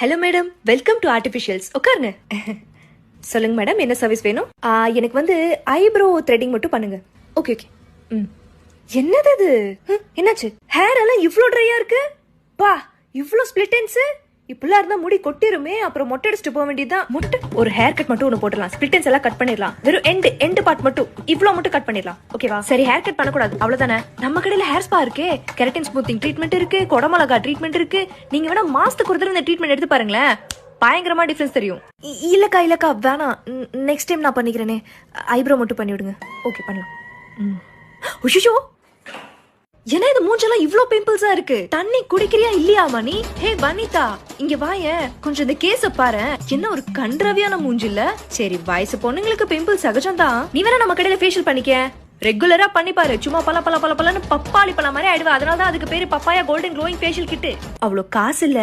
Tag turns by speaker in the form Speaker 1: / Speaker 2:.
Speaker 1: Hello madam, welcome to artificials. உட்காருங்க. சொல்லுங்க madam, என்ன சர்வீஸ் வேணும்? எனக்கு வந்து ஐப்ரோ த்ரெட்டிங் மட்டும் பண்ணுங்க. Okay okay. என்னது இது? என்னாச்சு? ஹேர் எல்லாம் இவ்ளோ ட்ரையா இருக்கு? பா, இவ்ளோ ஸ்பிளிட் எண்ட்ஸ். இப்பெல்லாம் இருந்தா முடி கொட்டிருமே, அப்புறம் மொட்டை அடிச்சுட்டு போக வேண்டியதுதான். மொட்டை ஒரு ஹேர் கட் மட்டும் ஒன்று போட்டுடலாம். ஸ்பிளிட் எண்ட்ஸ் எல்லாம் கட் பண்ணிடலாம். வெறும் எண்ட் பார்ட் மட்டும் இவ்ளோ மட்டும் கட் பண்ணிடலாம். ஓகேவா? சரி, ஹேர் கட் பண்ணக்கூடாது, அவ்வளவுதானே. நம்ம கடையில ஹேர் ஸ்பா இருக்கு, கெரட்டின் ஸ்மூத்திங் ட்ரீட்மெண்ட் இருக்கு, கொடமிளகா ட்ரீட்மெண்ட் இருக்கு. நீங்க வேணா மாசத்துக்கு ஒரு தடவை இந்த ட்ரீட்மெண்ட் எடுத்து பாருங்களேன், பயங்கரமா டிஃபரன்ஸ் தெரியும். இல்லக்கா வேணாம், நெக்ஸ்ட் டைம் நான் பண்ணிக்கிறேனே. ஐப்ரோ மட்டும் பண்ணி விடுங்க. ஓகே, பண்ணலாம். உஷிஷோ, என்ன இது மூஞ்செல்லாம் இவ்ளோ பிம்பிள்ஸா இருக்கு? தண்ணி குடிக்கிறியா இல்லையாமா நீ? ஹே வனிதா, இங்க வாயேன், கொஞ்சம் இந்த கேஸ பாரு. என்ன ஒரு கண்ட்ரவியான மூஞ்சி இல்ல? சரி, வயசு பொண்ணுங்களுக்கு பிம்பிள் சகஜம் தான். நீ வேணா நம்ம கடையில ஃபேஷியல் பண்ணிக்க. ரெகுலரா பண்ணி பாரு, சும்மா பல பலன்னு பப்பாளி பழம் மாதிரி ஆயிடுவா. அதனாலதான் அதுக்கு பேரு papaya golden glowing facial kit. அவ்வளவு காசு இல்ல.